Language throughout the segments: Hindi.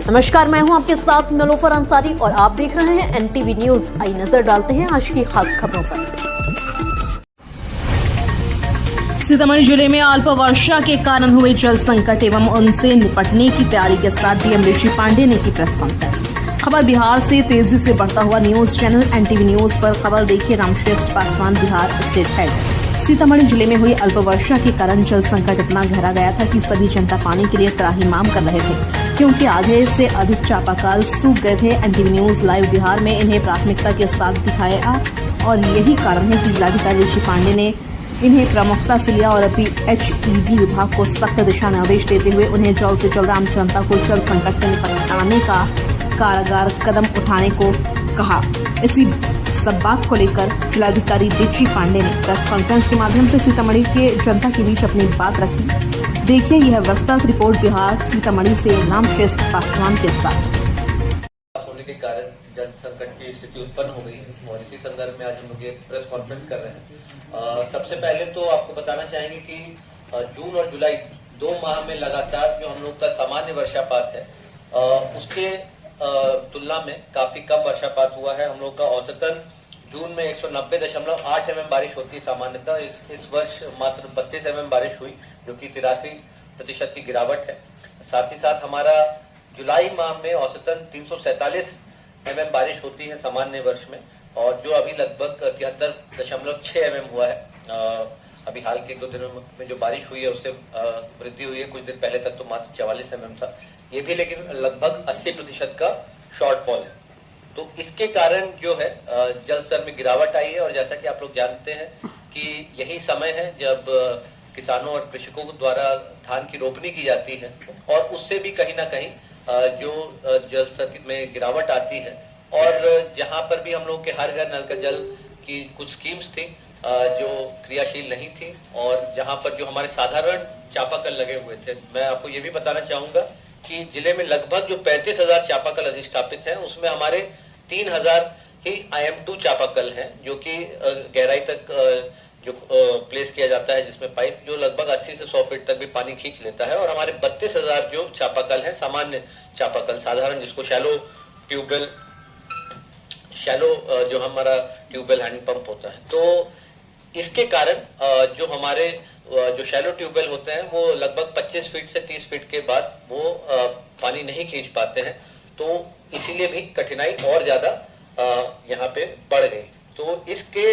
नमस्कार, मैं हूं आपके साथ नलोफर अंसारी और आप देख रहे हैं एनटीवी न्यूज। आई नजर डालते हैं आज की खास खबरों पर। सीतामढ़ी जिले में अल्प वर्षा के कारण हुए जल संकट एवं उनसे निपटने की तैयारी के साथ डीएम ऋषि पांडे ने की प्रेस कॉन्फ्रेंस। खबर बिहार से तेजी से बढ़ता हुआ न्यूज चैनल एनटीवी न्यूज पर खबर देखिए। Ramshreshtha Paswan Bihar state head. सीतामढ़ी जिले में हुई अल्प वर्षा के कारण जल संकट इतना गहरा गया था कि सभी जनता पानी के लिए त्राहिमाम कर रहे थे, क्योंकि आधे से अधिक चापाकल सूख गए थे। एनटीवी न्यूज लाइव बिहार में इन्हें प्राथमिकता के साथ दिखाया और यही कारण है कि जिलाधिकारी ऋषि पांडे ने इन्हें प्रमुखता से लिया और अभी एचईडी विभाग को सख्त दिशा निर्देश देते हुए उन्हें जल्द से जल्द आम जनता को जल संकट से निपटाने का कारगर कदम उठाने को कहा। इसी सब बात को लेकर जिलाधिकारी ऋषि पांडे ने प्रेस कॉन्फ्रेंस के माध्यम से सीतामढ़ी के जनता के बीच अपनी बात रखी। देखिए यह विस्तृत रिपोर्ट बिहार सीतामढ़ी से रामश्रेष्ठ पासवान के साथ। होने के कारण जल संकट की स्थिति उत्पन्न हो गई है और इसी संदर्भ में आज हम लोग ये प्रेस कॉन्फ्रेंस कर रहे हैं। सबसे पहले तो आपको बताना चाहेंगे कि जून और जुलाई 2 माह में लगातार जो हम लोग का सामान्य वर्षापात है उसके तुलना में काफी कम वर्षापात हुआ है। हम लोग का औसतन जून में 190.8 mm बारिश होती है सामान्यतः। इस वर्ष मात्र 32 mm बारिश हुई, जो कि 83% की गिरावट है। साथ ही साथ हमारा जुलाई माह में औसतन 347 mm बारिश होती है सामान्य वर्ष में, और जो अभी लगभग 73.6 mm हुआ है। अभी हाल के 2 दिनों में जो बारिश हुई है उससे वृद्धि हुई है। कुछ दिन पहले तक तो मात्र 44 mm था, ये भी लेकिन लगभग 80% का शॉर्टफॉल है। तो इसके कारण जो है जल स्तर में गिरावट आई है, और जैसा कि आप लोग जानते हैं कि यही समय है जब किसानों और कृषकों द्वारा धान की रोपनी की जाती है, और उससे भी कहीं ना कहीं जो जल स्तर में गिरावट आती है। और जहां पर भी हम लोग के हर घर नल का जल की कुछ स्कीम्स थी जो क्रियाशील नहीं थी, और जहां पर जो हमारे साधारण चापाकल लगे हुए थे। मैं आपको ये भी बताना चाहूंगा कि जिले में लगभग जो 35,000 चापाकल अधिष्ठापित हैं उसमें हमारे 3,000 ही IM2 चापाकल हैं, जो कि गहराई तक जो प्लेस किया जाता है, जिसमें पाइप जो लगभग 80 से 100 फीट तक भी पानी खींच लेता है। और हमारे 32,000 जो चापाकल हैं, सामान्य चापाकल साधारण, जिसको शैलो ट्यूबवेल, शैलो जो हमारा ट्यूबवेल हैंड पंप होता है। तो इसके कारण जो हमारे जो शैलो ट्यूबवेल होते हैं वो लगभग 25 फीट से 30 फीट के बाद वो पानी नहीं खींच पाते हैं, तो इसीलिए भी कठिनाई और ज्यादा यहाँ पे बढ़ गई। तो इसके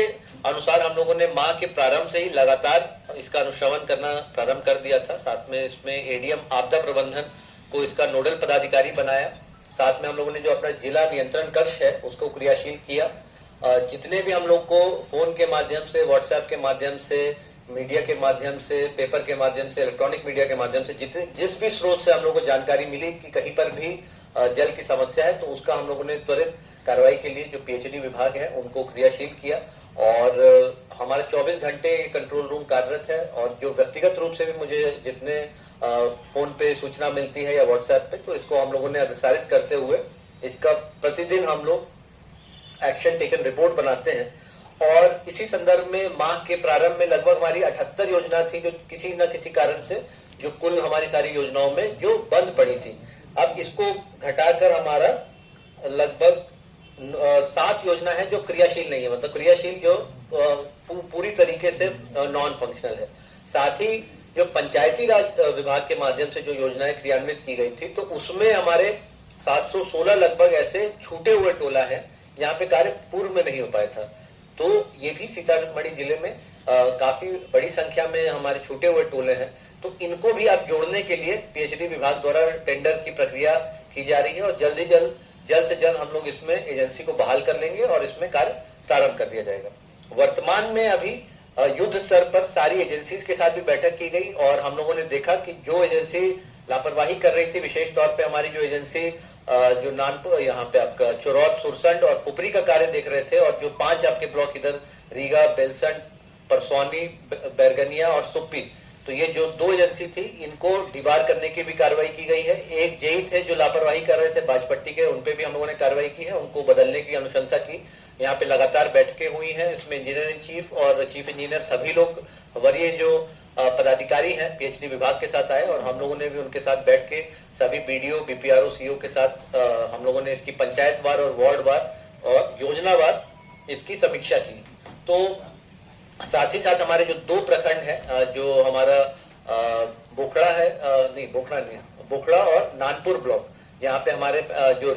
अनुसार हम लोगों ने माह के प्रारंभ से ही लगातार इसका अनुश्रवण करना प्रारंभ कर दिया था। साथ में इसमें एडीएम आपदा प्रबंधन को इसका नोडल पदाधिकारी बनाया। साथ में हम लोगों ने जो अपना जिला नियंत्रण कक्ष है उसको क्रियाशील किया। जितने भी हम लोग को फोन के माध्यम से, व्हाट्सएप के माध्यम से, मीडिया के माध्यम से, पेपर के माध्यम से, इलेक्ट्रॉनिक मीडिया के माध्यम से जिस भी स्रोत से हम लोग को जानकारी मिली कि कहीं पर भी जल की समस्या है, तो उसका हम लोगों ने त्वरित कार्रवाई के लिए जो पीएचडी विभाग है उनको क्रियाशील किया। और हमारे 24 घंटे कंट्रोल रूम कार्यरत है, और जो व्यक्तिगत रूप से भी मुझे जितने फोन पे सूचना मिलती है या व्हाट्सएप पे, तो इसको हम लोगों ने अग्रसारित करते हुए इसका प्रतिदिन हम लोग एक्शन टेकन रिपोर्ट बनाते हैं। और इसी संदर्भ में माह के प्रारंभ में लगभग हमारी 78 योजना थी जो किसी न किसी कारण से जो कुल हमारी सारी योजनाओं में जो बंद पड़ी थी, अब इसको घटाकर हमारा लगभग 7 योजना है जो क्रियाशील नहीं है, मतलब क्रियाशील जो पूरी तरीके से नॉन फंक्शनल है। साथ ही जो पंचायती राज विभाग के माध्यम से जो योजनाएं क्रियान्वित की गई थी, तो उसमें हमारे 716 लगभग ऐसे छूटे हुए टोला है जहाँ पे कार्य पूर्व में नहीं हो पाया था। तो ये भी सीतामढ़ी जिले में काफी बड़ी संख्या में हमारे छूटे हुए टोले हैं, तो इनको भी अब जोड़ने के लिए पीएचडी विभाग द्वारा टेंडर की प्रक्रिया की जा रही है, और जल्द से जल्द हम लोग इसमें एजेंसी को बहाल कर लेंगे और इसमें कार्य प्रारंभ कर दिया जाएगा। वर्तमान में अभी युद्ध स्तर पर सारी एजेंसीज के साथ भी बैठक की गई, और हम लोगों ने देखा कि जो एजेंसी लापरवाही कर रही थी, विशेष तौर पे हमारी जो एजेंसी जो नानपुर यहाँ पे आपका चोरौत, सुरसंड और पुपरी का कार्य देख रहे थे, और जो 5 आपके ब्लॉक इधर रीगा, बेलसंड, परसौनी, बैरगनिया और सुप्पी, तो ये जो 2 एजेंसी थी इनको डिबार करने की भी कार्रवाई की गई है। एक जेई थे जो लापरवाही कर रहे थे बाजपट्टी के, उनपे भी हम लोगों ने कार्रवाई की है, उनको बदलने की अनुशंसा की। यहाँ पे लगातार बैठकें हुई हैं, इसमें इंजीनियरिंग चीफ और चीफ इंजीनियर सभी लोग, वरीय जो पदाधिकारी हैं पीएचडी विभाग के साथ आए और हम लोगों ने भी उनके साथ बैठ के सभी बीडीओ बीपीआरओ सीओ के साथ हम लोगों ने इसकी पंचायतवार और वार्डवार और योजनावार इसकी समीक्षा की। तो साथ ही साथ हमारे जो 2 प्रखंड है जो हमारा बोखड़ा है, बोखड़ा और नानपुर ब्लॉक, यहाँ पे हमारे जो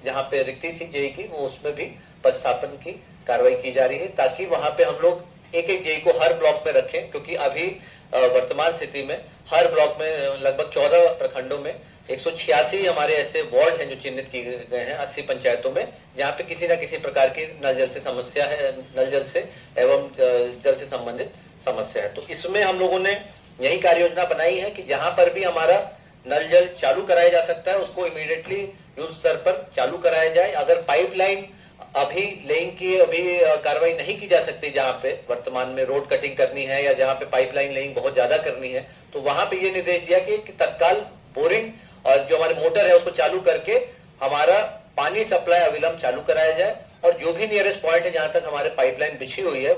जहाँ पे रिक्ति थी जेई की, वो उसमें भी पदस्थापन की कार्रवाई की जा रही है ताकि वहां पे हम लोग एक जेई को हर ब्लॉक में रखें, क्योंकि अभी वर्तमान स्थिति में हर ब्लॉक में लगभग 14 प्रखंडों में 186 हमारे ऐसे वार्ड हैं जो चिन्हित किए गए हैं 80 पंचायतों में, जहाँ पे किसी न किसी प्रकार की नल जल से समस्या है, नल जल से एवं जल से संबंधित समस्या है। तो इसमें हम लोगों ने यही कार्य योजना बनाई है कि जहां पर भी हमारा नल जल चालू कराया जा सकता है उसको इमीडिएटली युद्ध स्तर पर चालू कराया जाए। अगर पाइपलाइन अभी लेइंग की कार्रवाई नहीं की जा सकती, जहां पे वर्तमान में रोड कटिंग करनी है या जहां पे पाइपलाइन लेइंग बहुत ज्यादा करनी है, तो वहां पे ये निर्देश दिया कि तत्काल बोरिंग और जो हमारे मोटर है उसको चालू करके हमारा पानी सप्लाई अविलंब चालू कराया जाए और जो भी नियरेस्ट पॉइंट है जहां तक हमारे पाइपलाइन बिछी हुई है